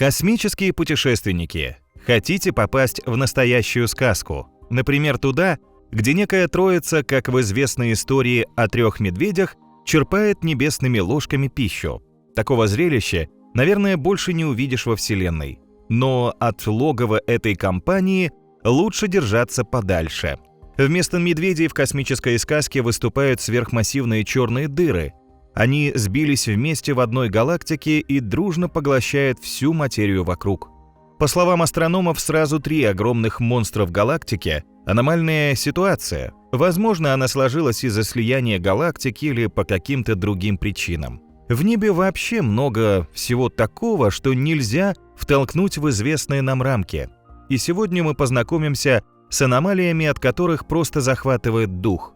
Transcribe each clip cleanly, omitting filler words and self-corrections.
Космические путешественники. Хотите попасть в настоящую сказку? Например, туда, где некая троица, как в известной истории о 3 медведях, черпает небесными ложками пищу. Такого зрелища, наверное, больше не увидишь во Вселенной. Но от логова этой компании лучше держаться подальше. Вместо медведей в космической сказке выступают сверхмассивные черные дыры. Они сбились вместе в одной галактике и дружно поглощают всю материю вокруг. По словам астрономов, сразу 3 огромных монстра в галактике – аномальная ситуация. Возможно, она сложилась из-за слияния галактик или по каким-то другим причинам. В небе вообще много всего такого, что нельзя втолкнуть в известные нам рамки. И сегодня мы познакомимся с аномалиями, от которых просто захватывает дух.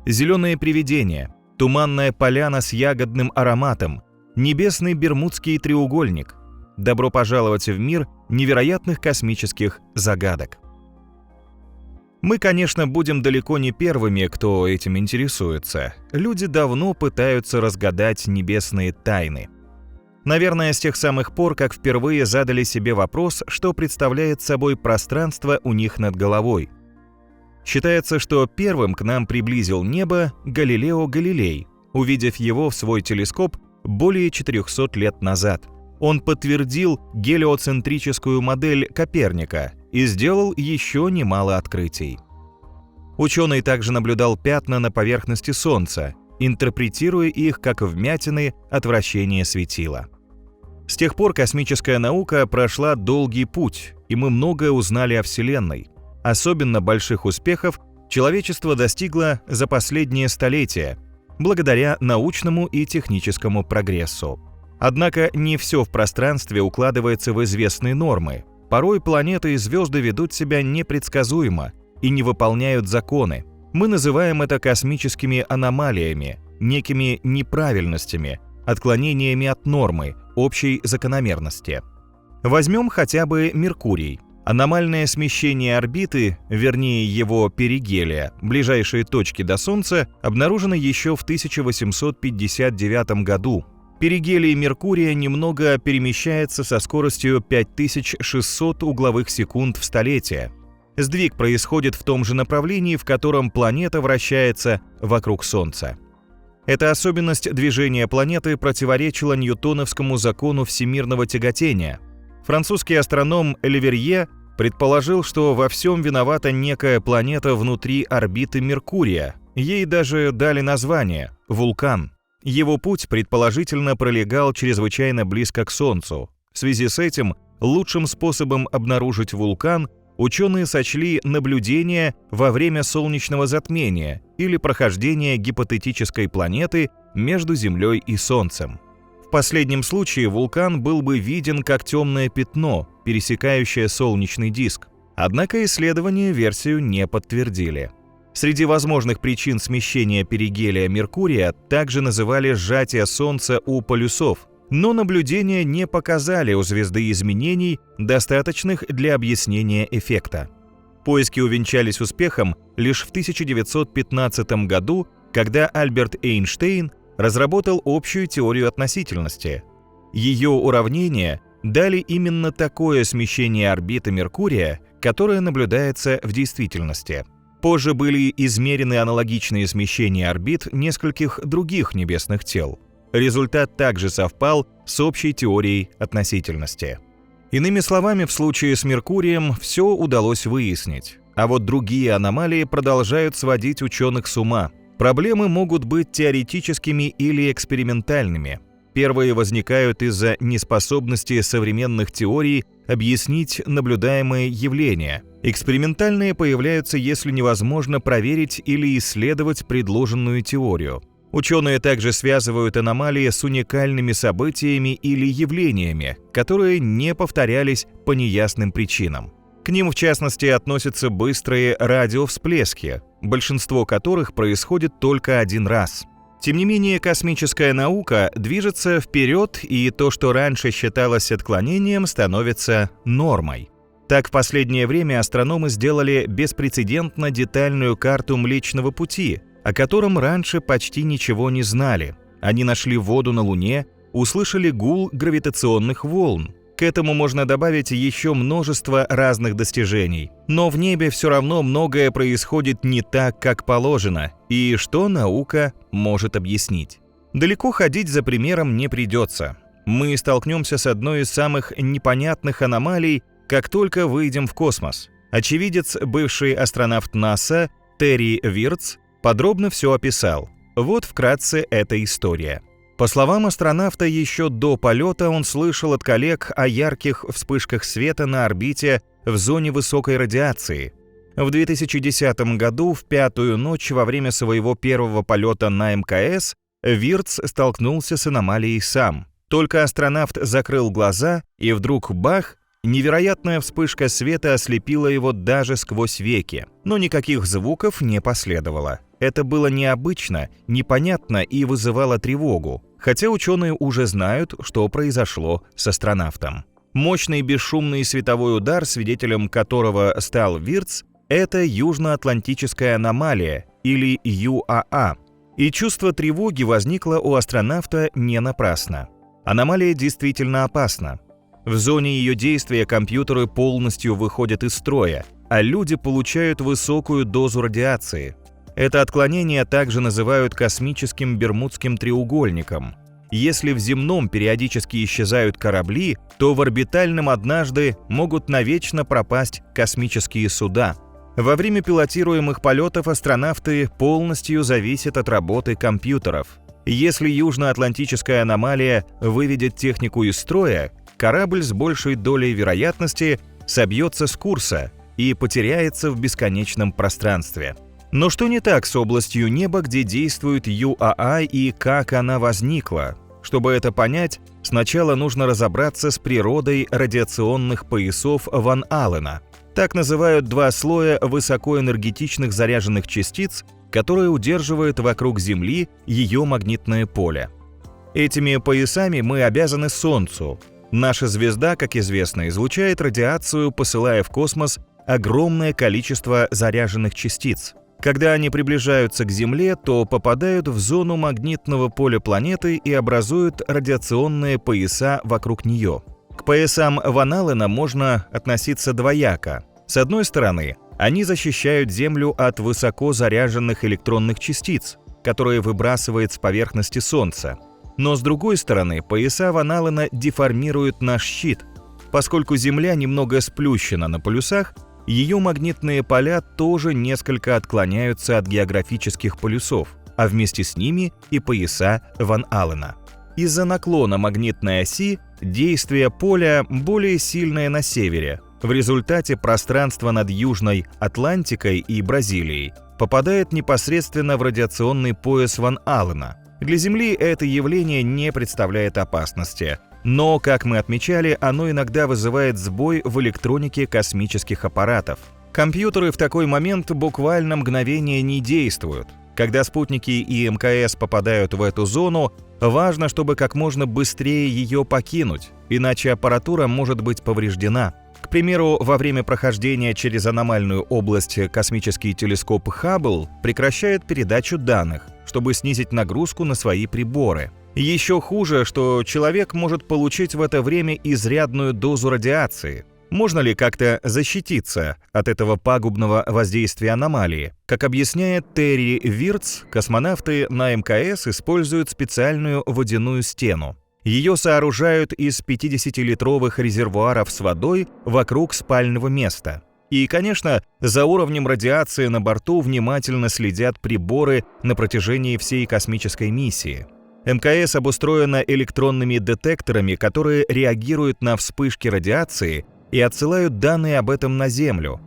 Зеленые привидения, туманная поляна с ягодным ароматом, небесный Бермудский треугольник. Добро пожаловать в мир невероятных космических загадок. Мы, конечно, будем далеко не первыми, кто этим интересуется. Люди давно пытаются разгадать небесные тайны. Наверное, с тех самых пор, как впервые задали себе вопрос, что представляет собой пространство у них над головой. Считается, что первым к нам приблизил небо Галилео Галилей, увидев его в свой телескоп более 400 лет назад. Он подтвердил гелиоцентрическую модель Коперника и сделал еще немало открытий. Ученый также наблюдал пятна на поверхности Солнца, интерпретируя их как вмятины от вращения светила. С тех пор космическая наука прошла долгий путь, и мы многое узнали о Вселенной. Особенно больших успехов человечество достигло за последние столетия, благодаря научному и техническому прогрессу. Однако не все в пространстве укладывается в известные нормы. Порой планеты и звезды ведут себя непредсказуемо и не выполняют законы. Мы называем это космическими аномалиями, некими неправильностями, отклонениями от нормы, общей закономерности. Возьмем хотя бы Меркурий. Аномальное смещение орбиты, вернее его перигелия, ближайшие точки до Солнца, обнаружено еще в 1859 году. Перигелий Меркурия немного перемещается со скоростью 5600 угловых секунд в столетие. Сдвиг происходит в том же направлении, в котором планета вращается вокруг Солнца. Эта особенность движения планеты противоречила ньютоновскому закону всемирного тяготения. Французский астроном Леверье предположил, что во всем виновата некая планета внутри орбиты Меркурия. Ей даже дали название – вулкан. Его путь, предположительно, пролегал чрезвычайно близко к Солнцу. В связи с этим лучшим способом обнаружить вулкан ученые сочли наблюдение во время солнечного затмения или прохождения гипотетической планеты между Землей и Солнцем. В последнем случае вулкан был бы виден как темное пятно, пересекающее солнечный диск. Однако исследования версию не подтвердили. Среди возможных причин смещения перигелия Меркурия также называли сжатие Солнца у полюсов, но наблюдения не показали у звезды изменений, достаточных для объяснения эффекта. Поиски увенчались успехом лишь в 1915 году, когда Альберт Эйнштейн разработал общую теорию относительности. Ее уравнения дали именно такое смещение орбиты Меркурия, которое наблюдается в действительности. Позже были измерены аналогичные смещения орбит нескольких других небесных тел. Результат также совпал с общей теорией относительности. Иными словами, в случае с Меркурием все удалось выяснить, а вот другие аномалии продолжают сводить ученых с ума. Проблемы могут быть теоретическими или экспериментальными. Первые возникают из-за неспособности современных теорий объяснить наблюдаемые явления. Экспериментальные появляются, если невозможно проверить или исследовать предложенную теорию. Ученые также связывают аномалии с уникальными событиями или явлениями, которые не повторялись по неясным причинам. К ним, в частности, относятся быстрые радиовсплески, большинство которых происходит только один раз. Тем не менее, космическая наука движется вперед, и то, что раньше считалось отклонением, становится нормой. Так, в последнее время астрономы сделали беспрецедентно детальную карту Млечного Пути, о котором раньше почти ничего не знали. Они нашли воду на Луне, услышали гул гравитационных волн. К этому можно добавить еще множество разных достижений. Но в небе все равно многое происходит не так, как положено, и что наука может объяснить. Далеко ходить за примером не придется. Мы столкнемся с одной из самых непонятных аномалий, как только выйдем в космос. Очевидец, бывший астронавт НАСА Терри Виртс, подробно все описал. Вот вкратце эта история. По словам астронавта, еще до полета он слышал от коллег о ярких вспышках света на орбите в зоне высокой радиации. В 2010 году, в пятую ночь во время своего первого полета на МКС, Виртс столкнулся с аномалией сам. Только астронавт закрыл глаза, и вдруг бах! Невероятная вспышка света ослепила его даже сквозь веки, но никаких звуков не последовало. Это было необычно, непонятно и вызывало тревогу, хотя ученые уже знают, что произошло с астронавтом. Мощный бесшумный световой удар, свидетелем которого стал Виртс, это южноатлантическая аномалия, или ЮАА. И чувство тревоги возникло у астронавта не напрасно. Аномалия действительно опасна. В зоне ее действия компьютеры полностью выходят из строя, а люди получают высокую дозу радиации. Это отклонение также называют космическим Бермудским треугольником. Если в земном периодически исчезают корабли, то в орбитальном однажды могут навечно пропасть космические суда. Во время пилотируемых полетов астронавты полностью зависят от работы компьютеров. Если южноатлантическая аномалия выведет технику из строя, корабль с большей долей вероятности собьется с курса и потеряется в бесконечном пространстве. Но что не так с областью неба, где действует ЮАА и как она возникла? Чтобы это понять, сначала нужно разобраться с природой радиационных поясов Ван Аллена. Так называют два слоя высокоэнергетичных заряженных частиц, которые удерживают вокруг Земли ее магнитное поле. Этими поясами мы обязаны Солнцу. Наша звезда, как известно, излучает радиацию, посылая в космос огромное количество заряженных частиц. Когда они приближаются к Земле, то попадают в зону магнитного поля планеты и образуют радиационные пояса вокруг нее. К поясам Ван Аллена можно относиться двояко. С одной стороны, они защищают Землю от высоко заряженных электронных частиц, которые выбрасывает с поверхности Солнца. Но с другой стороны, пояса Ван Аллена деформируют наш щит. Поскольку Земля немного сплющена на полюсах, ее магнитные поля тоже несколько отклоняются от географических полюсов, а вместе с ними и пояса Ван Аллена. Из-за наклона магнитной оси действие поля более сильное на севере. В результате пространство над Южной Атлантикой и Бразилией попадает непосредственно в радиационный пояс Ван Аллена. Для Земли это явление не представляет опасности, но, как мы отмечали, оно иногда вызывает сбой в электронике космических аппаратов. Компьютеры в такой момент буквально мгновение не действуют. Когда спутники и МКС попадают в эту зону, важно, чтобы как можно быстрее ее покинуть, иначе аппаратура может быть повреждена. К примеру, во время прохождения через аномальную область космический телескоп Хаббл прекращает передачу данных, чтобы снизить нагрузку на свои приборы. Еще хуже, что человек может получить в это время изрядную дозу радиации. Можно ли как-то защититься от этого пагубного воздействия аномалии? Как объясняет Терри Виртс, космонавты на МКС используют специальную водяную стену. Ее сооружают из 50-литровых резервуаров с водой вокруг спального места. И, конечно, за уровнем радиации на борту внимательно следят приборы на протяжении всей космической миссии. МКС обустроена электронными детекторами, которые реагируют на вспышки радиации и отсылают данные об этом на Землю.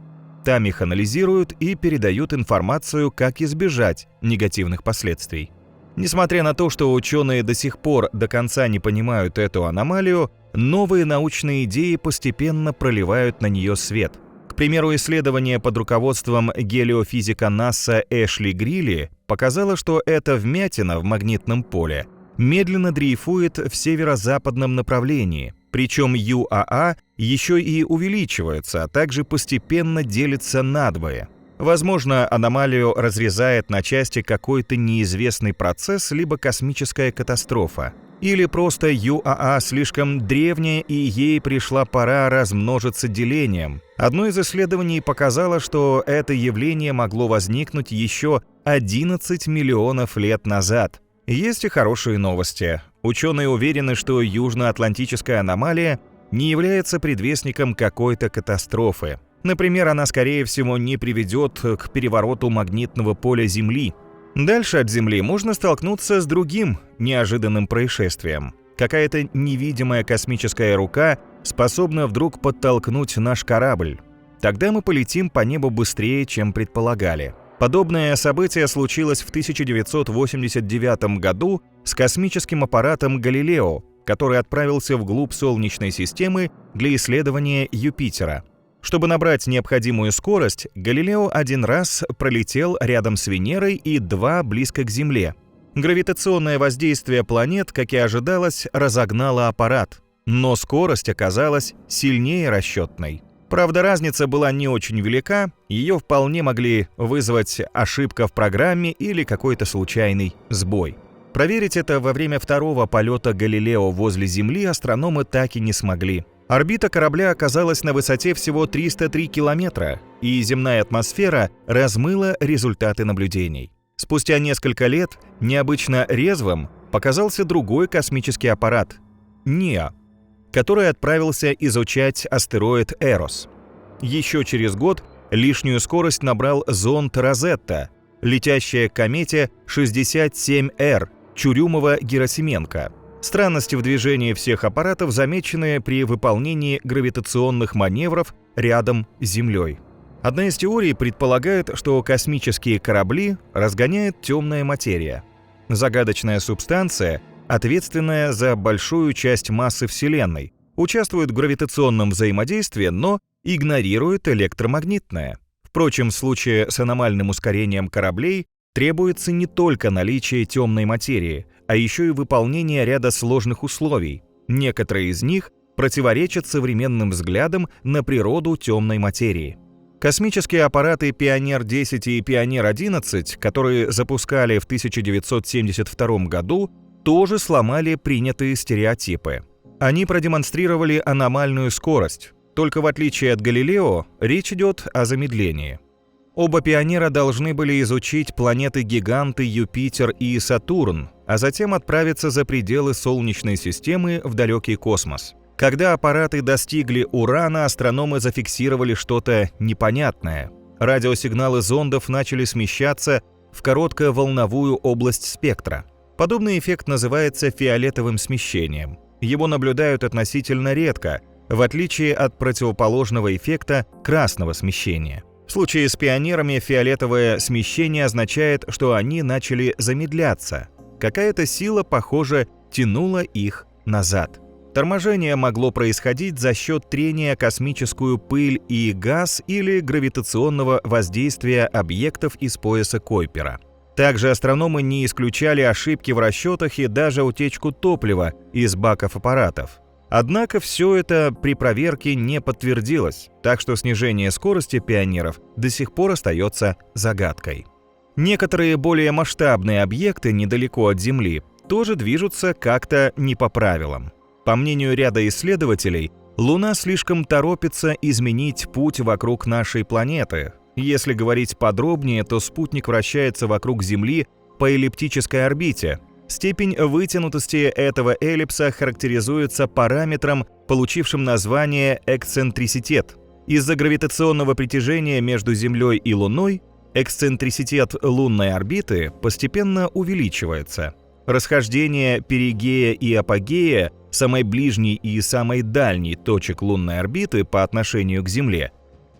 Там их анализируют и передают информацию, как избежать негативных последствий. Несмотря на то, что ученые до сих пор до конца не понимают эту аномалию, новые научные идеи постепенно проливают на нее свет. К примеру, исследование под руководством гелиофизика НАСА Эшли Грилли показало, что эта вмятина в магнитном поле медленно дрейфует в северо-западном направлении, причем ЮАА еще и увеличивается, а также постепенно делится надвое. Возможно, аномалию разрезает на части какой-то неизвестный процесс либо космическая катастрофа. Или просто ЮАА слишком древняя и ей пришла пора размножиться делением. Одно из исследований показало, что это явление могло возникнуть еще 11 миллионов лет назад. Есть и хорошие новости. Ученые уверены, что южноатлантическая аномалия не является предвестником какой-то катастрофы. Например, она, скорее всего, не приведет к перевороту магнитного поля Земли. Дальше от Земли можно столкнуться с другим неожиданным происшествием. Какая-то невидимая космическая рука способна вдруг подтолкнуть наш корабль. Тогда мы полетим по небу быстрее, чем предполагали. Подобное событие случилось в 1989 году с космическим аппаратом «Галилео», который отправился вглубь Солнечной системы для исследования Юпитера. Чтобы набрать необходимую скорость, Галилео один раз пролетел рядом с Венерой и два близко к Земле. Гравитационное воздействие планет, как и ожидалось, разогнало аппарат, но скорость оказалась сильнее расчетной. Правда, разница была не очень велика, ее вполне могли вызвать ошибка в программе или какой-то случайный сбой. Проверить это во время второго полета Галилео возле Земли астрономы так и не смогли. Орбита корабля оказалась на высоте всего 303 километра, и земная атмосфера размыла результаты наблюдений. Спустя несколько лет необычно резвым показался другой космический аппарат – НИА, который отправился изучать астероид Эрос. Еще через год лишнюю скорость набрал зонд «Розетта», летящая к комете 67Р Чурюмова-Герасименко. Странности в движении всех аппаратов замечены при выполнении гравитационных маневров рядом с Землей. Одна из теорий предполагает, что космические корабли разгоняет темная материя. Загадочная субстанция, ответственная за большую часть массы Вселенной, участвует в гравитационном взаимодействии, но игнорирует электромагнитное. Впрочем, в случае с аномальным ускорением кораблей требуется не только наличие темной материи, а еще и выполнение ряда сложных условий. Некоторые из них противоречат современным взглядам на природу темной материи. Космические аппараты «Пионер-10» и «Пионер-11», которые запускали в 1972 году, тоже сломали принятые стереотипы. Они продемонстрировали аномальную скорость, только в отличие от Галилео, речь идет о замедлении. Оба «Пионера» должны были изучить планеты-гиганты Юпитер и Сатурн, а затем отправиться за пределы Солнечной системы в далекий космос. Когда аппараты достигли Урана, астрономы зафиксировали что-то непонятное. Радиосигналы зондов начали смещаться в коротковолновую область спектра. Подобный эффект называется фиолетовым смещением. Его наблюдают относительно редко, в отличие от противоположного эффекта красного смещения. В случае с «Пионерами» фиолетовое смещение означает, что они начали замедляться. Какая-то сила, похоже, тянула их назад. Торможение могло происходить за счет трения космическую пыль и газ или гравитационного воздействия объектов из пояса Койпера. Также астрономы не исключали ошибки в расчетах и даже утечку топлива из баков аппаратов. Однако все это при проверке не подтвердилось, так что снижение скорости «Пионеров» до сих пор остается загадкой. Некоторые более масштабные объекты недалеко от Земли тоже движутся как-то не по правилам. По мнению ряда исследователей, Луна слишком торопится изменить путь вокруг нашей планеты. Если говорить подробнее, то спутник вращается вокруг Земли по эллиптической орбите. Степень вытянутости этого эллипса характеризуется параметром, получившим название эксцентриситет. Из-за гравитационного притяжения между Землей и Луной эксцентриситет лунной орбиты постепенно увеличивается. Расхождение перигея и апогея, самой ближней и самой дальней точек лунной орбиты по отношению к Земле,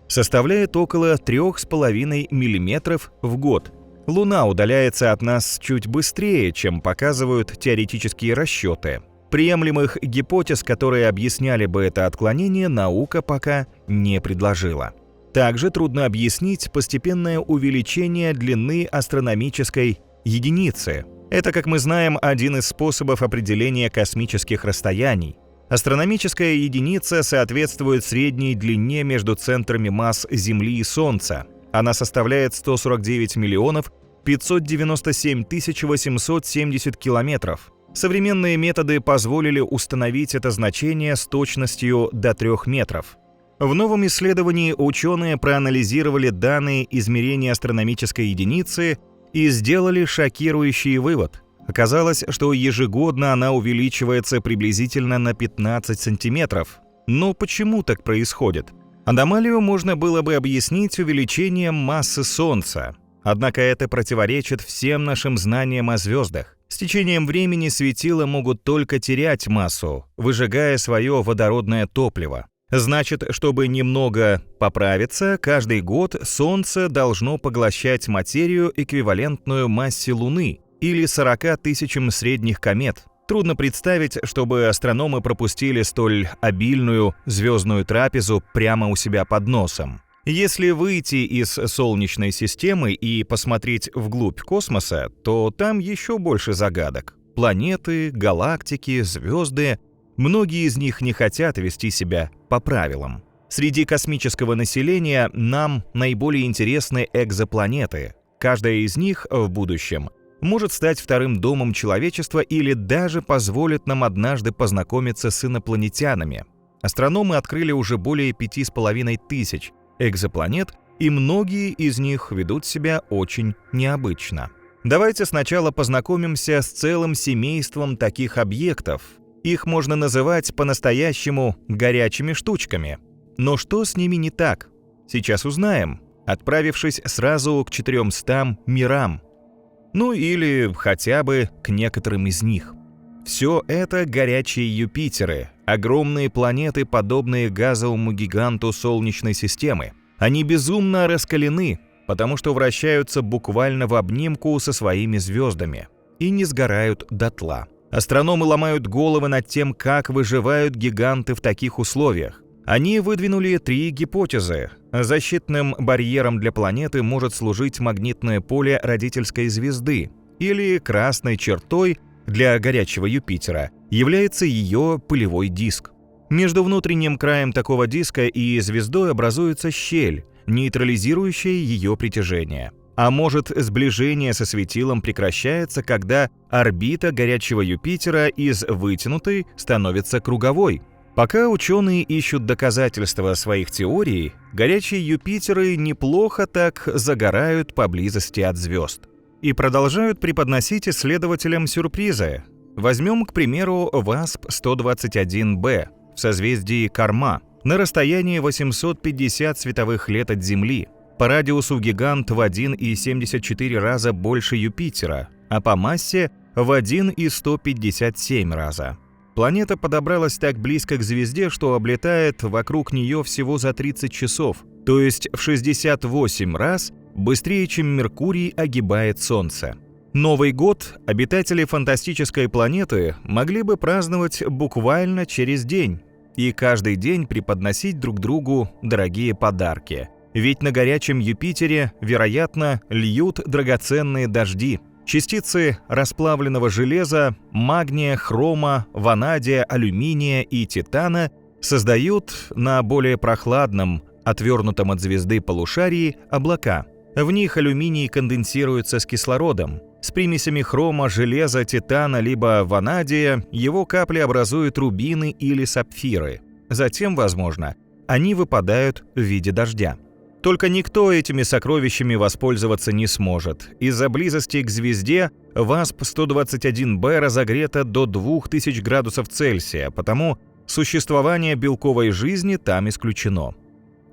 составляет около 3,5 мм в год. Луна удаляется от нас чуть быстрее, чем показывают теоретические расчеты. Приемлемых гипотез, которые объясняли бы это отклонение, наука пока не предложила. Также трудно объяснить постепенное увеличение длины астрономической единицы. Это, как мы знаем, один из способов определения космических расстояний. Астрономическая единица соответствует средней длине между центрами масс Земли и Солнца. Она составляет 149 миллионов 597 тысяч 870 километров. Современные методы позволили установить это значение с точностью до 3 метров. В новом исследовании ученые проанализировали данные измерения астрономической единицы и сделали шокирующий вывод. Оказалось, что ежегодно она увеличивается приблизительно на 15 сантиметров. Но почему так происходит? Аномалию можно было бы объяснить увеличением массы Солнца. Однако это противоречит всем нашим знаниям о звездах. С течением времени светила могут только терять массу, выжигая свое водородное топливо. Значит, чтобы немного поправиться, каждый год Солнце должно поглощать материю, эквивалентную массе Луны, или 40 тысячам средних комет. Трудно представить, чтобы астрономы пропустили столь обильную звездную трапезу прямо у себя под носом. Если выйти из Солнечной системы и посмотреть вглубь космоса, то там еще больше загадок. Планеты, галактики, звезды. Многие из них не хотят вести себя по правилам. Среди космического населения нам наиболее интересны экзопланеты. Каждая из них в будущем может стать вторым домом человечества или даже позволит нам однажды познакомиться с инопланетянами. Астрономы открыли уже более 5500 экзопланет, и многие из них ведут себя очень необычно. Давайте сначала познакомимся с целым семейством таких объектов. Их можно называть по-настоящему горячими штучками. Но что с ними не так? Сейчас узнаем, отправившись сразу к 400 мирам. Ну или хотя бы к некоторым из них. Все это горячие Юпитеры, огромные планеты, подобные газовому гиганту Солнечной системы. Они безумно раскалены, потому что вращаются буквально в обнимку со своими звездами и не сгорают дотла. Астрономы ломают головы над тем, как выживают гиганты в таких условиях. Они выдвинули 3 гипотезы. Защитным барьером для планеты может служить магнитное поле родительской звезды, или красной чертой для горячего Юпитера является ее пылевой диск. Между внутренним краем такого диска и звездой образуется щель, нейтрализирующая ее притяжение. А может, сближение со светилом прекращается, когда орбита горячего Юпитера из вытянутой становится круговой. Пока ученые ищут доказательства своих теорий, горячие Юпитеры неплохо так загорают поблизости от звезд. И продолжают преподносить исследователям сюрпризы. Возьмем, к примеру, ВАСП-121b в созвездии Карма на расстоянии 850 световых лет от Земли. По радиусу гигант в 1,74 раза больше Юпитера, а по массе в 1,157 раза. Планета подобралась так близко к звезде, что облетает вокруг нее всего за 30 часов, то есть в 68 раз быстрее, чем Меркурий огибает Солнце. Новый год обитатели фантастической планеты могли бы праздновать буквально через день и каждый день преподносить друг другу дорогие подарки. Ведь на горячем Юпитере, вероятно, льют драгоценные дожди. Частицы расплавленного железа, магния, хрома, ванадия, алюминия и титана создают на более прохладном, отвернутом от звезды полушарии облака. В них алюминий конденсируется с кислородом. С примесями хрома, железа, титана либо ванадия его капли образуют рубины или сапфиры. Затем, возможно, они выпадают в виде дождя. Только никто этими сокровищами воспользоваться не сможет. Из-за близости к звезде ВАСП-121b разогрета до 2000 градусов Цельсия, потому существование белковой жизни там исключено.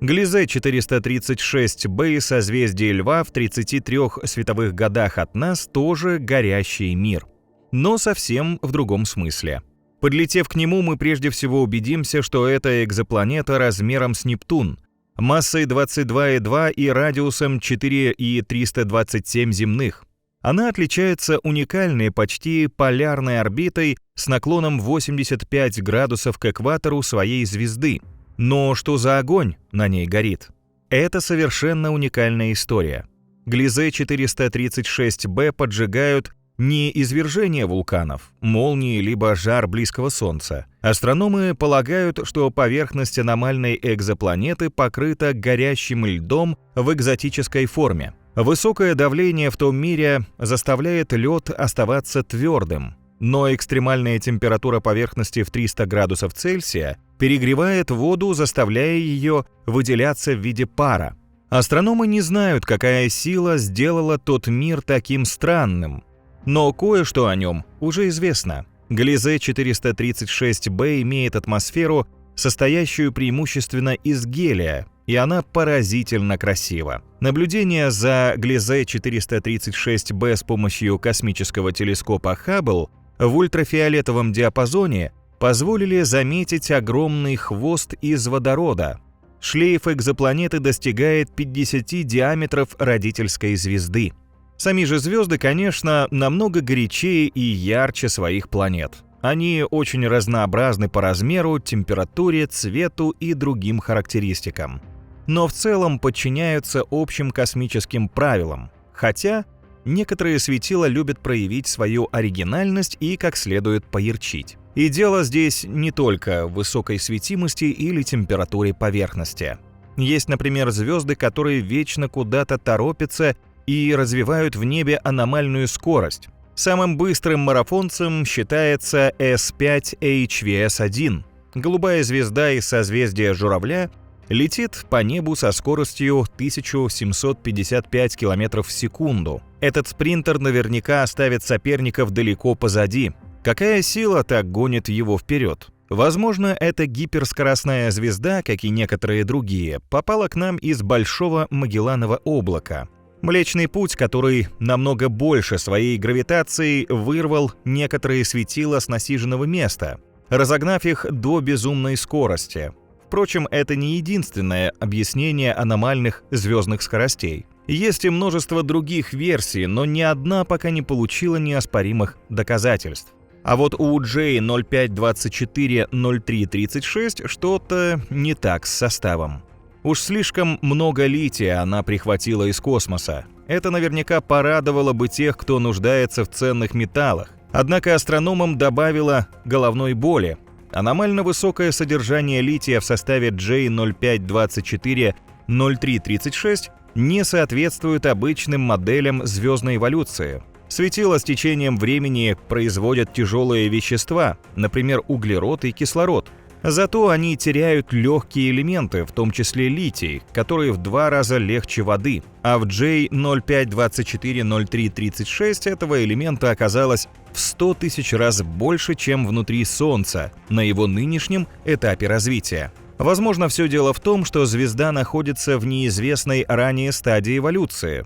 Глизе-436b созвездие Льва в 33 световых годах от нас тоже горящий мир. Но совсем в другом смысле. Подлетев к нему, мы прежде всего убедимся, что это экзопланета размером с Нептун, массой 22,2 и радиусом 4,327 земных. Она отличается уникальной, почти полярной орбитой с наклоном 85 градусов к экватору своей звезды. Но что за огонь на ней горит? Это совершенно уникальная история. Глизе-436b поджигают не извержение вулканов, молнии либо жар близкого Солнца. Астрономы полагают, что поверхность аномальной экзопланеты покрыта горящим льдом в экзотической форме. Высокое давление в том мире заставляет лед оставаться твердым. Но экстремальная температура поверхности в 300 градусов Цельсия перегревает воду, заставляя ее выделяться в виде пара. Астрономы не знают, какая сила сделала тот мир таким странным, но кое-что о нем уже известно. Gliese 436b имеет атмосферу, состоящую преимущественно из гелия, и она поразительно красива. Наблюдения за Gliese 436b с помощью космического телескопа Хаббл в ультрафиолетовом диапазоне позволили заметить огромный хвост из водорода. Шлейф экзопланеты достигает 50 диаметров родительской звезды. Сами же звезды, конечно, намного горячее и ярче своих планет. Они очень разнообразны по размеру, температуре, цвету и другим характеристикам. Но в целом подчиняются общим космическим правилам, хотя некоторые светила любят проявить свою оригинальность и как следует поярчить. И дело здесь не только в высокой светимости или температуре поверхности. Есть, например, звезды, которые вечно куда-то торопятся и развивают в небе аномальную скорость. Самым быстрым марафонцем считается S5-HVS-1. Голубая звезда из созвездия Журавля летит по небу со скоростью 1755 км в секунду. Этот спринтер наверняка оставит соперников далеко позади. Какая сила так гонит его вперед? Возможно, эта гиперскоростная звезда, как и некоторые другие, попала к нам из Большого Магелланова облака. Млечный Путь, который намного больше своей гравитацией вырвал некоторые светила с насиженного места, разогнав их до безумной скорости. Впрочем, это не единственное объяснение аномальных звездных скоростей. Есть и множество других версий, но ни одна пока не получила неоспоримых доказательств. А вот у J05240336 что-то не так с составом. Уж слишком много лития она прихватила из космоса. Это наверняка порадовало бы тех, кто нуждается в ценных металлах. Однако астрономам добавило головной боли. Аномально высокое содержание лития в составе J05240336 не соответствует обычным моделям звездной эволюции. Светила с течением времени производят тяжелые вещества, например, углерод и кислород. Зато они теряют легкие элементы, в том числе литий, который в 2 раза легче воды. А в J05240336 этого элемента оказалось в 100 тысяч раз больше, чем внутри Солнца на его нынешнем этапе развития. Возможно, все дело в том, что звезда находится в неизвестной ранее стадии эволюции.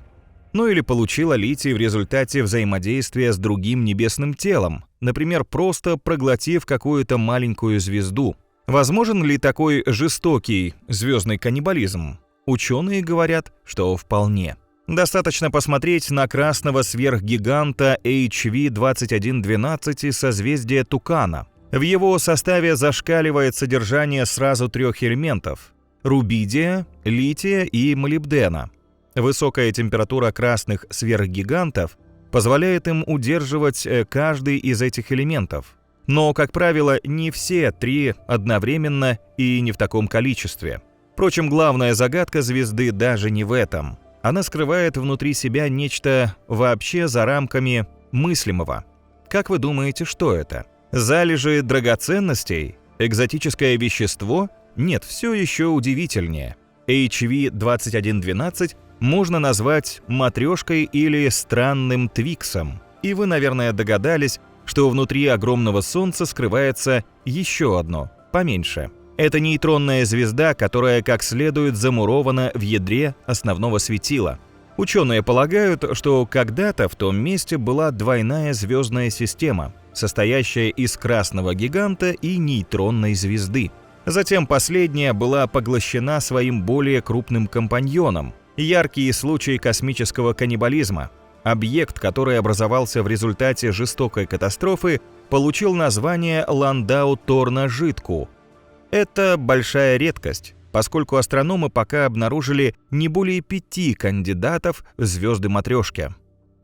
Ну или получила литий в результате взаимодействия с другим небесным телом, например, просто проглотив какую-то маленькую звезду. Возможен ли такой жестокий звездный каннибализм? Ученые говорят, что вполне. Достаточно посмотреть на красного сверхгиганта HV2112 из созвездия Тукана. В его составе зашкаливает содержание сразу 3 элементов – рубидия, лития и молибдена. Высокая температура красных сверхгигантов позволяет им удерживать каждый из этих элементов. Но, как правило, не все 3 одновременно и не в таком количестве. Впрочем, главная загадка звезды даже не в этом. Она скрывает внутри себя нечто вообще за рамками мыслимого. Как вы думаете, что это? Залежи драгоценностей? Экзотическое вещество? Нет, все еще удивительнее. HV2112 можно назвать матрешкой или странным твиксом. И вы, наверное, догадались, что внутри огромного Солнца скрывается еще одно, поменьше. Это нейтронная звезда, которая как следует замурована в ядре основного светила. Ученые полагают, что когда-то в том месте была двойная звездная система, состоящая из красного гиганта и нейтронной звезды. Затем последняя была поглощена своим более крупным компаньоном. Яркий случай космического каннибализма. Объект, который образовался в результате жестокой катастрофы, получил название Ландау-Торна-Жидку. Это большая редкость, поскольку астрономы пока обнаружили не более 5 кандидатов в звезды-матрешки.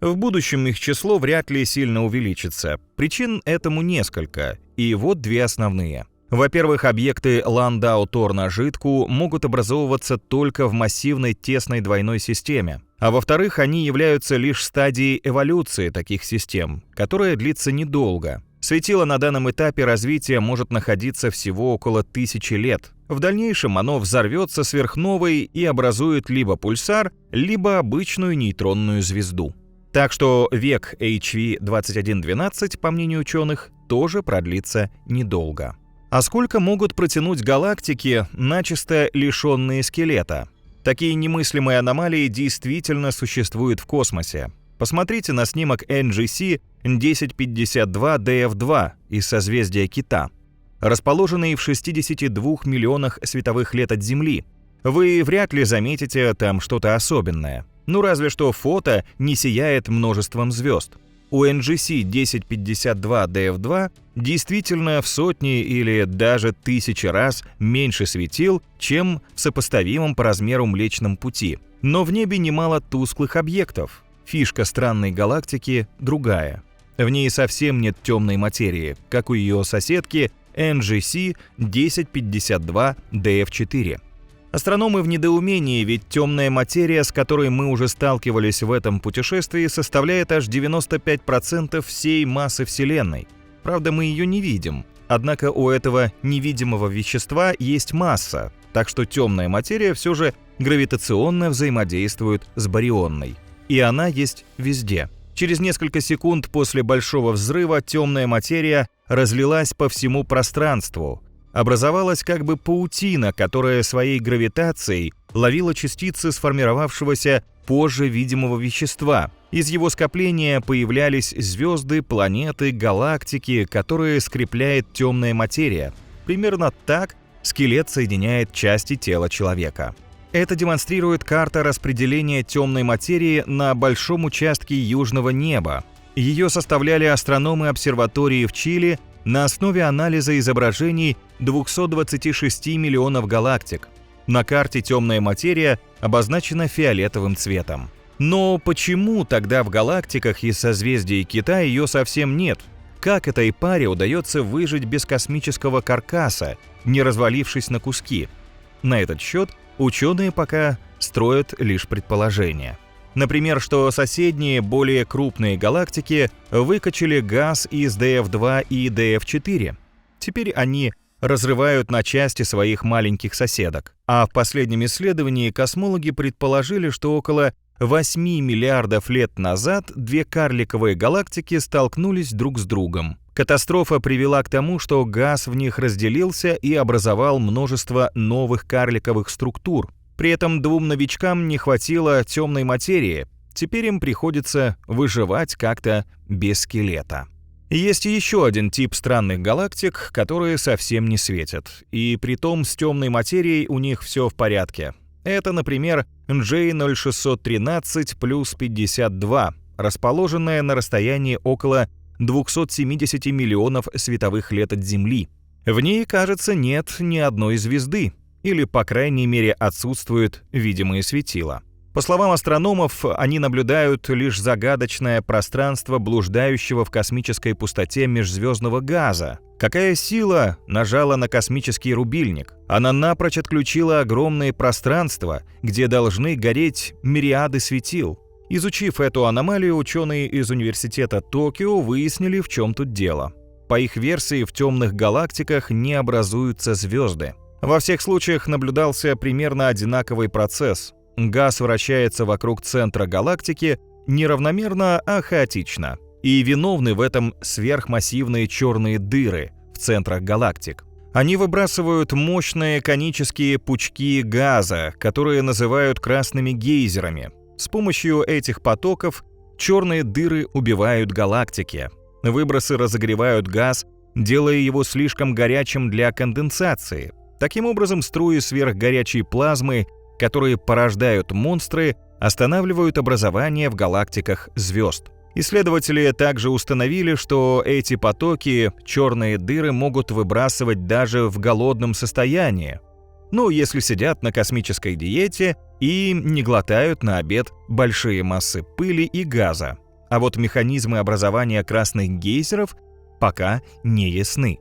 В будущем их число вряд ли сильно увеличится. Причин этому несколько, и вот 2 основные. Во-первых, объекты Ландау-Торна-Жидку могут образовываться только в массивной тесной двойной системе. А во-вторых, они являются лишь стадией эволюции таких систем, которая длится недолго. Светило на данном этапе развития может находиться всего около 1000 лет. В дальнейшем оно взорвется сверхновой и образует либо пульсар, либо обычную нейтронную звезду. Так что век HV 2112, по мнению ученых, тоже продлится недолго. А сколько могут протянуть галактики, начисто лишенные скелета? Такие немыслимые аномалии действительно существуют в космосе. Посмотрите на снимок NGC 1052-DF2 из созвездия Кита, расположенный в 62 миллионах световых лет от Земли. Вы вряд ли заметите там что-то особенное. Ну разве что фото не сияет множеством звезд. У NGC 1052-DF2 действительно в сотни или даже тысячи раз меньше светил, чем в сопоставимом по размеру Млечном Пути. Но в небе немало тусклых объектов. Фишка странной галактики другая. В ней совсем нет темной материи, как у ее соседки NGC 1052-DF4. Астрономы в недоумении, ведь темная материя, с которой мы уже сталкивались в этом путешествии, составляет аж 95% всей массы Вселенной. Правда, мы ее не видим. Однако у этого невидимого вещества есть масса, так что темная материя все же гравитационно взаимодействует с барионной. И она есть везде. Через несколько секунд после большого взрыва темная материя разлилась по всему пространству. Образовалась как бы паутина, которая своей гравитацией ловила частицы сформировавшегося позже видимого вещества. Из его скопления появлялись звезды, планеты, галактики, которые скрепляет темная материя. Примерно так скелет соединяет части тела человека. Это демонстрирует карта распределения темной материи на большом участке южного неба. Ее составляли астрономы обсерватории в Чили на основе анализа изображений 226 миллионов галактик. На карте темная материя обозначена фиолетовым цветом. Но почему тогда в галактиках из созвездия Кита ее совсем нет? Как этой паре удается выжить без космического каркаса, не развалившись на куски? На этот счет ученые пока строят лишь предположения. Например, что соседние, более крупные галактики выкачали газ из DF2 и DF4. Теперь они разрывают на части своих маленьких соседок. А в последнем исследовании космологи предположили, что около 8 миллиардов лет назад две карликовые галактики столкнулись друг с другом. Катастрофа привела к тому, что газ в них разделился и образовал множество новых карликовых структур. При этом двум новичкам не хватило темной материи, теперь им приходится выживать как-то без скелета. Есть еще один тип странных галактик, которые совсем не светят, и притом с темной материей у них все в порядке. Это, например, J0613 плюс 52, расположенная на расстоянии около 270 миллионов световых лет от Земли. В ней, кажется, нет ни одной звезды, или, по крайней мере, отсутствуют видимые светила. По словам астрономов, они наблюдают лишь загадочное пространство блуждающего в космической пустоте межзвездного газа. Какая сила нажала на космический рубильник? Она напрочь отключила огромные пространства, где должны гореть мириады светил. Изучив эту аномалию, ученые из университета Токио выяснили, в чем тут дело. По их версии, в темных галактиках не образуются звезды. Во всех случаях наблюдался примерно одинаковый процесс. Газ вращается вокруг центра галактики не равномерно, а хаотично. И виновны в этом сверхмассивные черные дыры в центрах галактик. Они выбрасывают мощные конические пучки газа, которые называют красными гейзерами. С помощью этих потоков черные дыры убивают галактики. Выбросы разогревают газ, делая его слишком горячим для конденсации. Таким образом, струи сверхгорячей плазмы, которые порождают монстры, останавливают образование в галактиках звезд. Исследователи также установили, что эти потоки черные дыры могут выбрасывать даже в голодном состоянии. Ну, если сидят на космической диете и не глотают на обед большие массы пыли и газа. А вот механизмы образования красных гейзеров пока не ясны.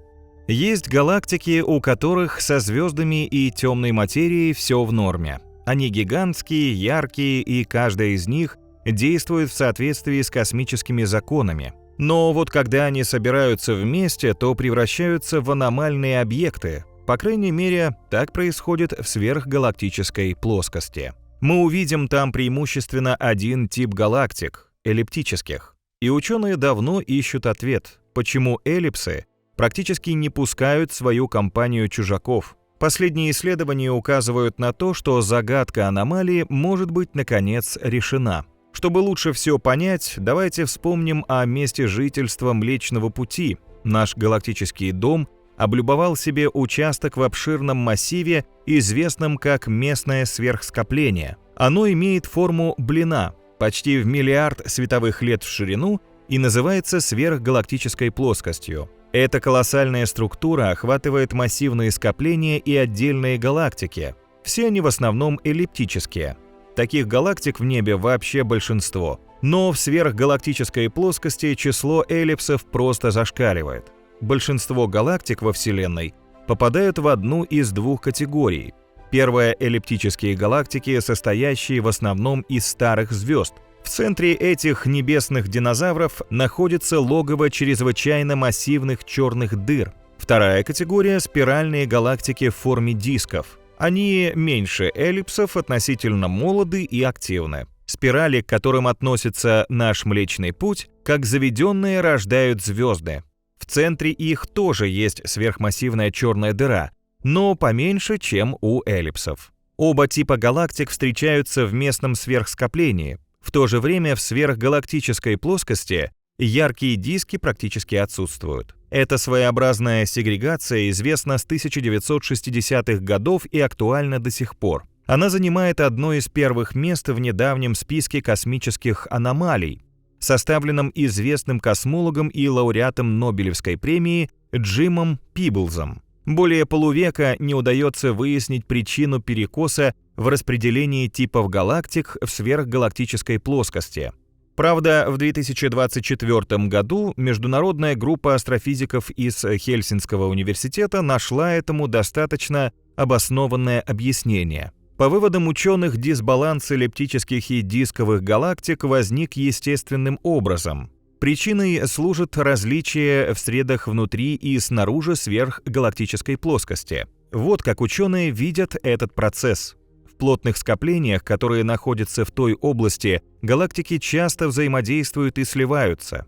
Есть галактики, у которых со звездами и темной материей все в норме. Они гигантские, яркие, и каждая из них действует в соответствии с космическими законами. Но вот когда они собираются вместе, то превращаются в аномальные объекты. По крайней мере, так происходит в сверхгалактической плоскости. Мы увидим там преимущественно один тип галактик – эллиптических. И ученые давно ищут ответ, почему эллипсы практически не пускают в свою компанию чужаков. Последние исследования указывают на то, что загадка аномалии может быть наконец решена. Чтобы лучше все понять, давайте вспомним о месте жительства Млечного Пути. Наш галактический дом облюбовал себе участок в обширном массиве, известном как местное сверхскопление. Оно имеет форму блина, почти в миллиард световых лет в ширину, и называется сверхгалактической плоскостью. Эта колоссальная структура охватывает массивные скопления и отдельные галактики. Все они в основном эллиптические. Таких галактик в небе вообще большинство. Но в сверхгалактической плоскости число эллипсов просто зашкаливает. Большинство галактик во Вселенной попадают в одну из двух категорий. Первая – эллиптические галактики, состоящие в основном из старых звезд. В центре этих небесных динозавров находится логово чрезвычайно массивных черных дыр. Вторая категория – спиральные галактики в форме дисков. Они меньше эллипсов, относительно молоды и активны. Спирали, к которым относится наш Млечный Путь, как заведенные рождают звезды. В центре их тоже есть сверхмассивная черная дыра, но поменьше, чем у эллипсов. Оба типа галактик встречаются в местном сверхскоплении. В то же время в сверхгалактической плоскости яркие диски практически отсутствуют. Эта своеобразная сегрегация известна с 1960-х годов и актуальна до сих пор. Она занимает одно из первых мест в недавнем списке космических аномалий, составленном известным космологом и лауреатом Нобелевской премии Джимом Пиблзом. Более полувека не удается выяснить причину перекоса в распределении типов галактик в сверхгалактической плоскости. Правда, в 2024 году международная группа астрофизиков из Хельсинского университета нашла этому достаточно обоснованное объяснение. По выводам ученых, дисбаланс эллиптических и дисковых галактик возник естественным образом. Причиной служит различие в средах внутри и снаружи сверхгалактической плоскости. Вот как ученые видят этот процесс. В плотных скоплениях, которые находятся в той области, галактики часто взаимодействуют и сливаются.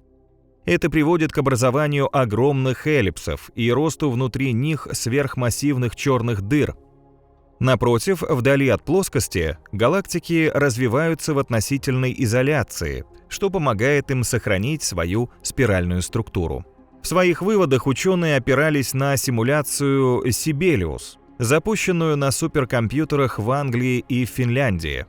Это приводит к образованию огромных эллипсов и росту внутри них сверхмассивных черных дыр. Напротив, вдали от плоскости, галактики развиваются в относительной изоляции, что помогает им сохранить свою спиральную структуру. В своих выводах ученые опирались на симуляцию Sibelius, запущенную на суперкомпьютерах в Англии и Финляндии.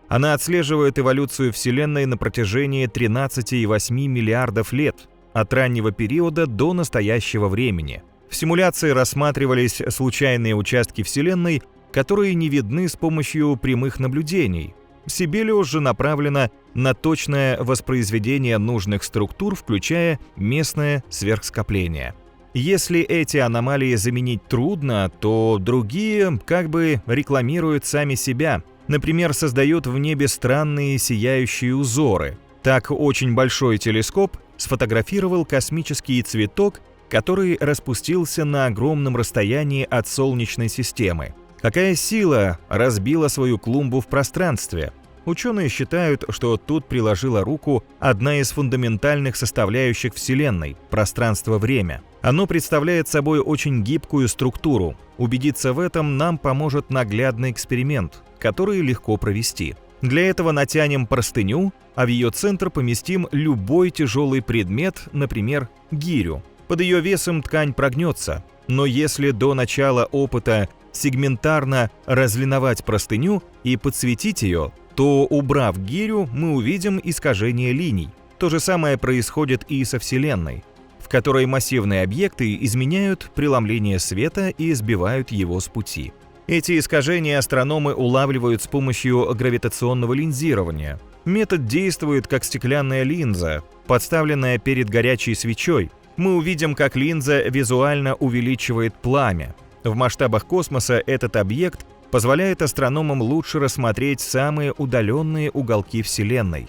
Она отслеживает эволюцию Вселенной на протяжении 13,8 миллиардов лет, от раннего периода до настоящего времени. В симуляции рассматривались случайные участки Вселенной, которые не видны с помощью прямых наблюдений. Sibelius же направлена на точное воспроизведение нужных структур, включая местное сверхскопление. Если эти аномалии заменить трудно, то другие как бы рекламируют сами себя. Например, создают в небе странные сияющие узоры. Так, очень большой телескоп сфотографировал космический цветок, который распустился на огромном расстоянии от Солнечной системы. Какая сила разбила свою клумбу в пространстве? Ученые считают, что тут приложила руку одна из фундаментальных составляющих Вселенной – пространство-время. Оно представляет собой очень гибкую структуру. Убедиться в этом нам поможет наглядный эксперимент, который легко провести. Для этого натянем простыню, а в ее центр поместим любой тяжелый предмет, например, гирю. Под ее весом ткань прогнется, но если до начала опыта сегментарно разлиновать простыню и подсветить ее, то, убрав гирю, мы увидим искажение линий. То же самое происходит и со Вселенной, в которой массивные объекты изменяют преломление света и сбивают его с пути. Эти искажения астрономы улавливают с помощью гравитационного линзирования. Метод действует как стеклянная линза, подставленная перед горячей свечой. Мы увидим, как линза визуально увеличивает пламя. В масштабах космоса этот объект позволяет астрономам лучше рассмотреть самые удаленные уголки Вселенной.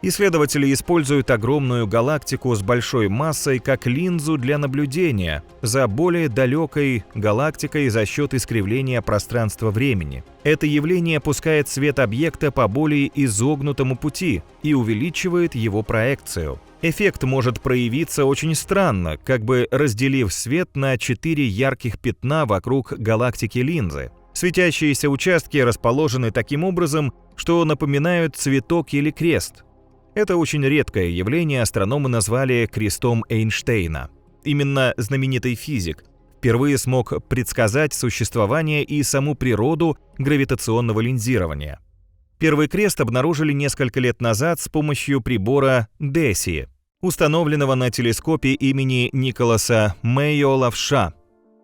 Исследователи используют огромную галактику с большой массой как линзу для наблюдения за более далекой галактикой за счет искривления пространства-времени. Это явление пускает свет объекта по более изогнутому пути и увеличивает его проекцию. Эффект может проявиться очень странно, как бы разделив свет на 4 ярких пятна вокруг галактики линзы. Светящиеся участки расположены таким образом, что напоминают цветок или крест. Это очень редкое явление астрономы назвали крестом Эйнштейна. Именно знаменитый физик впервые смог предсказать существование и саму природу гравитационного линзирования. Первый крест обнаружили несколько лет назад с помощью прибора DESI, установленного на телескопе имени Николаса Мэйо-Лавша.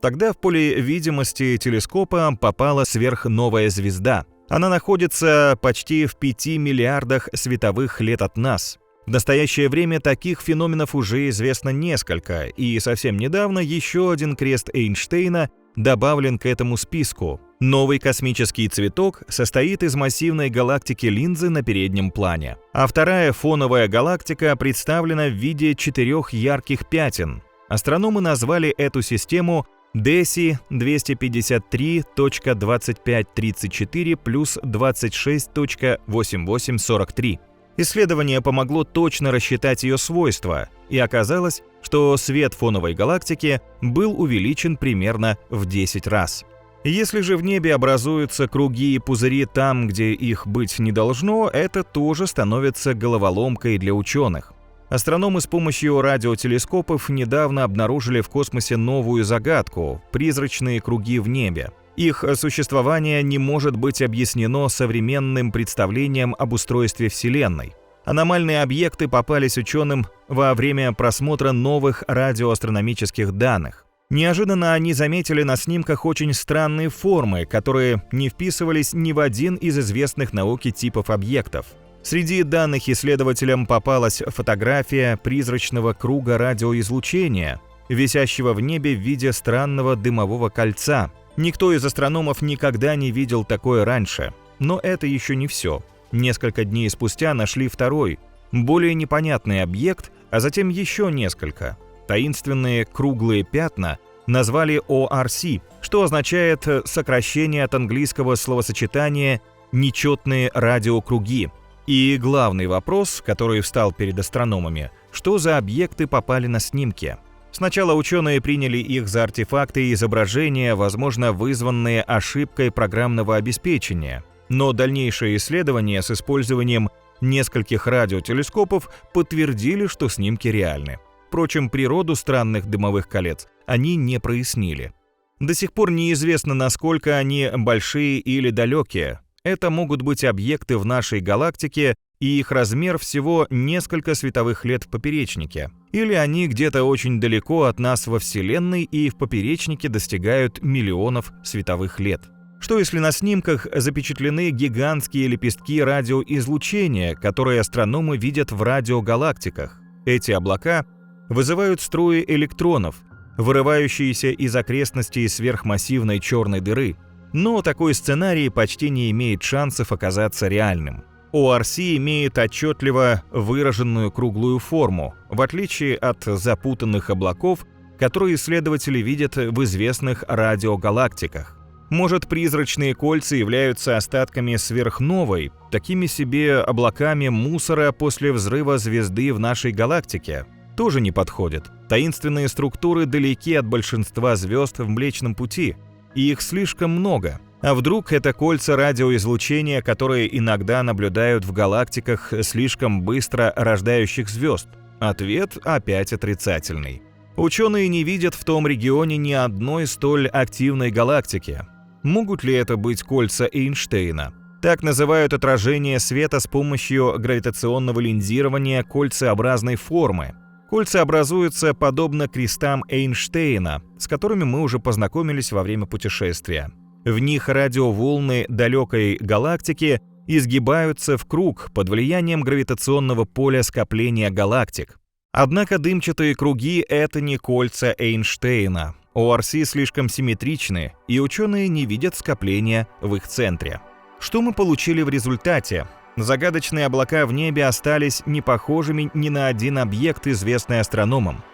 Тогда в поле видимости телескопа попала сверхновая звезда. Она находится почти в 5 миллиардах световых лет от нас. В настоящее время таких феноменов уже известно несколько, и совсем недавно еще один крест Эйнштейна добавлен к этому списку. Новый космический цветок состоит из массивной галактики линзы на переднем плане, а вторая фоновая галактика представлена в виде 4 ярких пятен. Астрономы назвали эту систему DESI 253.2534 плюс 26.8843. Исследование помогло точно рассчитать ее свойства, и оказалось, что свет фоновой галактики был увеличен примерно в 10 раз. Если же в небе образуются круги и пузыри там, где их быть не должно, это тоже становится головоломкой для ученых. Астрономы с помощью радиотелескопов недавно обнаружили в космосе новую загадку – призрачные круги в небе. Их существование не может быть объяснено современным представлением об устройстве Вселенной. Аномальные объекты попались ученым во время просмотра новых радиоастрономических данных. Неожиданно они заметили на снимках очень странные формы, которые не вписывались ни в один из известных науке типов объектов. Среди данных исследователям попалась фотография призрачного круга радиоизлучения, висящего в небе в виде странного дымового кольца. Никто из астрономов никогда не видел такое раньше. Но это еще не все. Несколько дней спустя нашли второй, более непонятный объект, а затем еще несколько. Таинственные круглые пятна назвали ORC, что означает сокращение от английского словосочетания «нечетные радиокруги». И главный вопрос, который встал перед астрономами, что за объекты попали на снимки. Сначала ученые приняли их за артефакты и изображения, возможно, вызванные ошибкой программного обеспечения. Но дальнейшие исследования с использованием нескольких радиотелескопов подтвердили, что снимки реальны. Впрочем, природу странных дымовых колец они не прояснили. До сих пор неизвестно, насколько они большие или далекие. Это могут быть объекты в нашей галактике, и их размер всего несколько световых лет в поперечнике. Или они где-то очень далеко от нас во Вселенной и в поперечнике достигают миллионов световых лет. Что если на снимках запечатлены гигантские лепестки радиоизлучения, которые астрономы видят в радиогалактиках? Эти облака вызывают струи электронов, вырывающиеся из окрестностей сверхмассивной черной дыры. Но такой сценарий почти не имеет шансов оказаться реальным. ORC имеет отчетливо выраженную круглую форму, в отличие от запутанных облаков, которые исследователи видят в известных радиогалактиках. Может, призрачные кольца являются остатками сверхновой, такими себе облаками мусора после взрыва звезды в нашей галактике? Тоже не подходит. Таинственные структуры далеки от большинства звезд в Млечном Пути, и их слишком много. А вдруг это кольца радиоизлучения, которые иногда наблюдают в галактиках слишком быстро рождающих звезд? Ответ опять отрицательный. Ученые не видят в том регионе ни одной столь активной галактики. Могут ли это быть кольца Эйнштейна? Так называют отражение света с помощью гравитационного линзирования кольцеобразной формы. Кольца образуются подобно крестам Эйнштейна, с которыми мы уже познакомились во время путешествия. В них радиоволны далекой галактики изгибаются в круг под влиянием гравитационного поля скопления галактик. Однако дымчатые круги — это не кольца Эйнштейна. ОРС слишком симметричны, и ученые не видят скопления в их центре. Что мы получили в результате? Загадочные облака в небе остались не похожими ни на один объект, известный астрономам.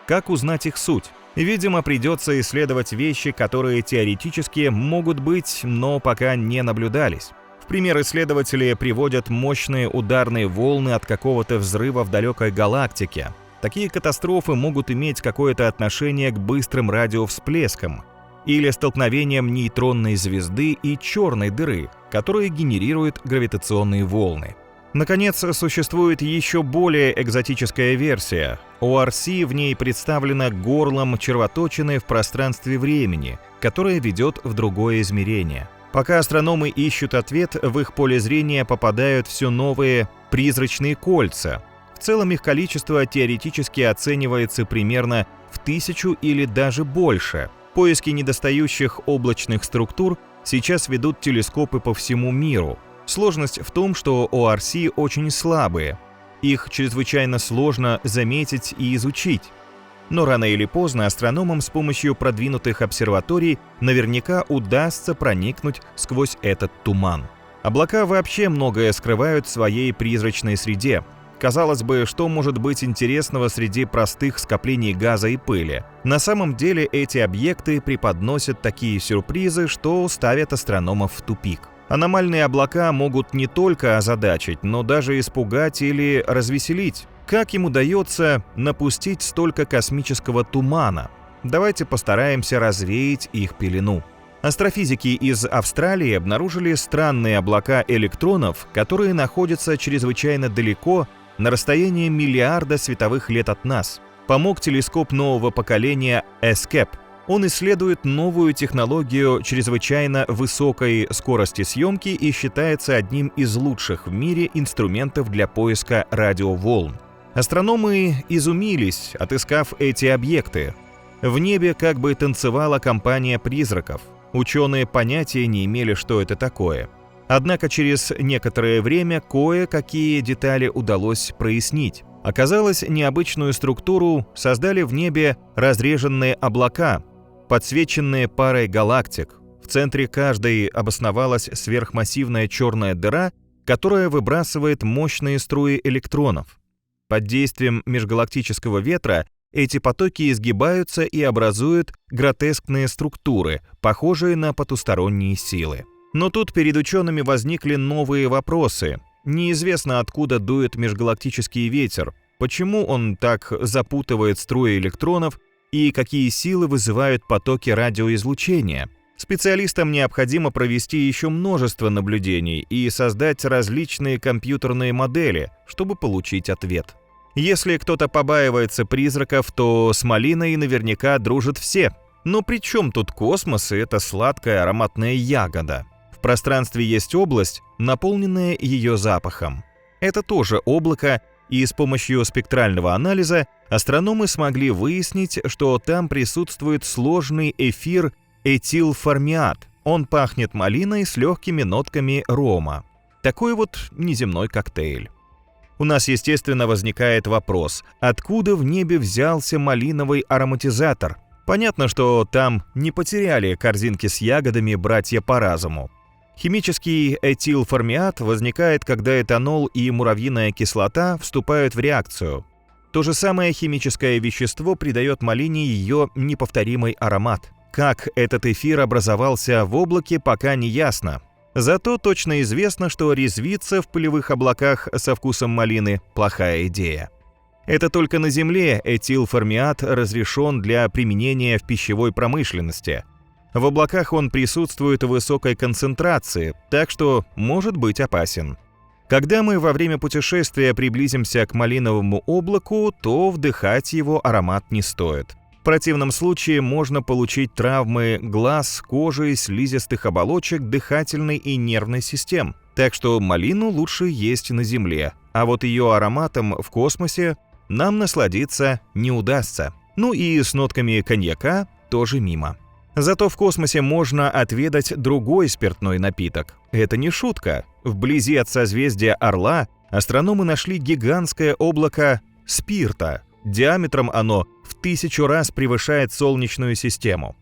Как узнать их суть? Видимо, придется исследовать вещи, которые теоретически могут быть, но пока не наблюдались. В пример исследователи приводят мощные ударные волны от какого-то взрыва в далекой галактике. Такие катастрофы могут иметь какое-то отношение к быстрым радиовсплескам или столкновениям нейтронной звезды и черной дыры, которые генерируют гравитационные волны. Наконец, существует еще более экзотическая версия. ОРС в ней представлена горлом червоточины в пространстве времени, которое ведет в другое измерение. Пока астрономы ищут ответ, в их поле зрения попадают все новые призрачные кольца. В целом их количество теоретически оценивается примерно в 1000 или даже больше. Поиски недостающих облачных структур сейчас ведут телескопы по всему миру. Сложность в том, что ОРС очень слабые. Их чрезвычайно сложно заметить и изучить. Но рано или поздно астрономам с помощью продвинутых обсерваторий наверняка удастся проникнуть сквозь этот туман. Облака вообще многое скрывают в своей призрачной среде. Казалось бы, что может быть интересного среди простых скоплений газа и пыли? На самом деле эти объекты преподносят такие сюрпризы, что ставят астрономов в тупик. Аномальные облака могут не только озадачить, но даже испугать или развеселить. Как им удается напустить столько космического тумана? Давайте постараемся развеять их пелену. Астрофизики из Австралии обнаружили странные облака электронов, которые находятся чрезвычайно далеко, на расстоянии миллиарда световых лет от нас. Помог телескоп нового поколения ESCAP. Он исследует новую технологию чрезвычайно высокой скорости съемки и считается одним из лучших в мире инструментов для поиска радиоволн. Астрономы изумились, отыскав эти объекты. В небе как бы танцевала компания призраков. Ученые понятия не имели, что это такое. Однако через некоторое время кое-какие детали удалось прояснить. Оказалось, необычную структуру создали в небе разреженные облака, подсвеченные парой галактик. В центре каждой обосновалась сверхмассивная черная дыра, которая выбрасывает мощные струи электронов. Под действием межгалактического ветра эти потоки изгибаются и образуют гротескные структуры, похожие на потусторонние силы. Но тут перед учеными возникли новые вопросы. Неизвестно, откуда дует межгалактический ветер, почему он так запутывает струи электронов и какие силы вызывают потоки радиоизлучения. Специалистам необходимо провести еще множество наблюдений и создать различные компьютерные модели, чтобы получить ответ. Если кто-то побаивается призраков, то с малиной наверняка дружат все. Но при чем тут космос и эта сладкая ароматная ягода? В пространстве есть область, наполненная ее запахом. Это тоже облако, и с помощью спектрального анализа астрономы смогли выяснить, что там присутствует сложный эфир этилформиат. Он пахнет малиной с легкими нотками рома. Такой вот неземной коктейль. У нас, естественно, возникает вопрос, откуда в небе взялся малиновый ароматизатор? Понятно, что там не потеряли корзинки с ягодами братья по разуму. Химический этилформиат возникает, когда этанол и муравьиная кислота вступают в реакцию. То же самое химическое вещество придает малине ее неповторимый аромат. Как этот эфир образовался в облаке, пока не ясно. Зато точно известно, что резвиться в пылевых облаках со вкусом малины – плохая идея. Это только на Земле этилформиат разрешен для применения в пищевой промышленности. В облаках он присутствует в высокой концентрации, так что может быть опасен. Когда мы во время путешествия приблизимся к малиновому облаку, то вдыхать его аромат не стоит. В противном случае можно получить травмы глаз, кожи, слизистых оболочек, дыхательной и нервной систем. Так что малину лучше есть на Земле, а вот ее ароматом в космосе нам насладиться не удастся. Ну и с нотками коньяка тоже мимо. Зато в космосе можно отведать другой спиртной напиток. Это не шутка. Вблизи от созвездия Орла астрономы нашли гигантское облако спирта. Диаметром оно в 1000 раз превышает Солнечную систему.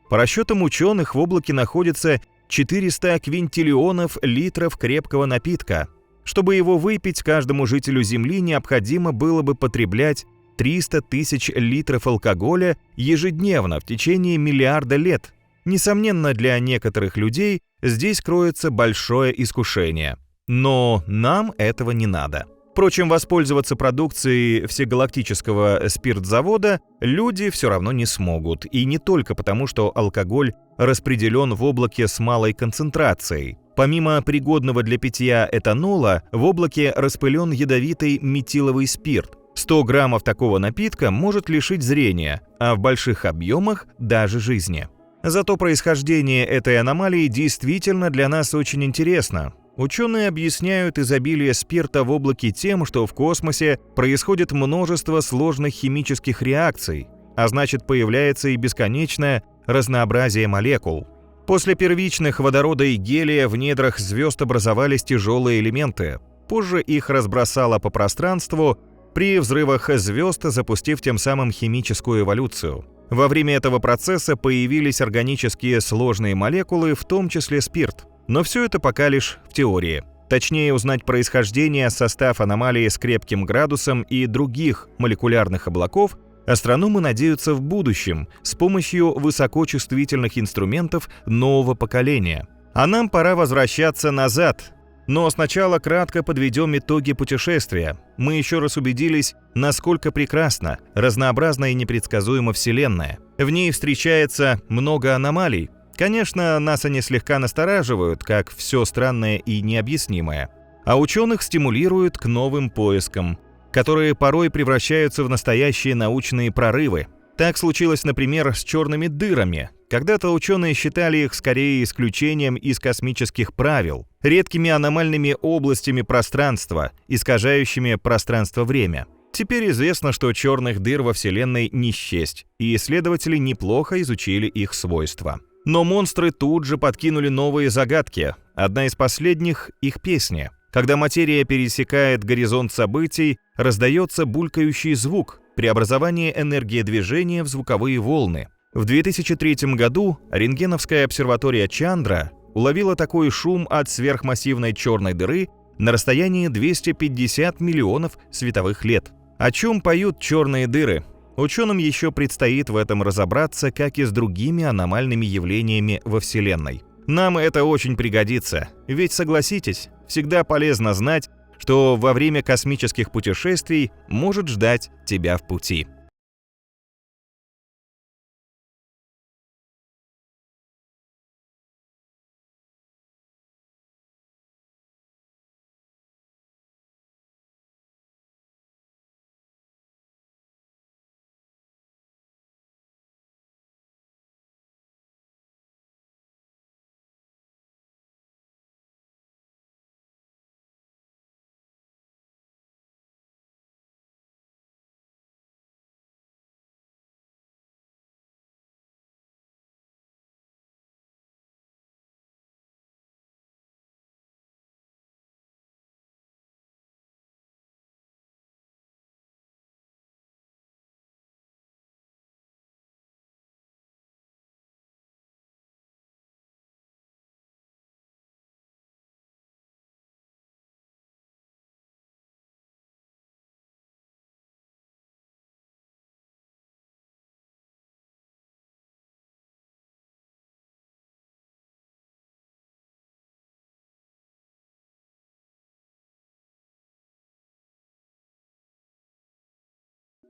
По расчетам ученых, в облаке находится 400 квинтиллионов литров крепкого напитка. Чтобы его выпить, каждому жителю Земли необходимо было бы потреблять 300 тысяч литров алкоголя ежедневно в течение миллиарда лет. Несомненно, для некоторых людей здесь кроется большое искушение. Но нам этого не надо. Впрочем, воспользоваться продукцией всегалактического спиртзавода люди все равно не смогут. И не только потому, что алкоголь распределен в облаке с малой концентрацией. Помимо пригодного для питья этанола, в облаке распылен ядовитый метиловый спирт. 100 граммов такого напитка может лишить зрения, а в больших объемах даже жизни. Зато происхождение этой аномалии действительно для нас очень интересно. Ученые объясняют изобилие спирта в облаке тем, что в космосе происходит множество сложных химических реакций, а значит, появляется и бесконечное разнообразие молекул. После первичных водорода и гелия в недрах звезд образовались тяжелые элементы. Позже их разбросало по пространству при взрывах звезд, запустив тем самым химическую эволюцию. Во время этого процесса появились органические сложные молекулы, в том числе спирт. Но все это пока лишь в теории. Точнее, узнать происхождение, состав аномалии с крепким градусом и других молекулярных облаков астрономы надеются в будущем с помощью высокочувствительных инструментов нового поколения. А нам пора возвращаться назад. Но сначала кратко подведем итоги путешествия. Мы еще раз убедились, насколько прекрасна, разнообразна и непредсказуема Вселенная. В ней встречается много аномалий. Конечно, нас они слегка настораживают, как все странное и необъяснимое. А ученых стимулируют к новым поискам, которые порой превращаются в настоящие научные прорывы. Так случилось, например, с черными дырами. Когда-то ученые считали их скорее исключением из космических правил, редкими аномальными областями пространства, искажающими пространство-время. Теперь известно, что черных дыр во Вселенной не счесть, и исследователи неплохо изучили их свойства. Но монстры тут же подкинули новые загадки. Одна из последних — их песня. Когда материя пересекает горизонт событий, раздается булькающий звук, преобразование энергии движения в звуковые волны. В 2003 году рентгеновская обсерватория Чандра уловила такой шум от сверхмассивной черной дыры на расстоянии 250 миллионов световых лет. О чем поют черные дыры? Ученым еще предстоит в этом разобраться, как и с другими аномальными явлениями во Вселенной. Нам это очень пригодится, ведь, согласитесь, всегда полезно знать, что во время космических путешествий может ждать тебя в пути.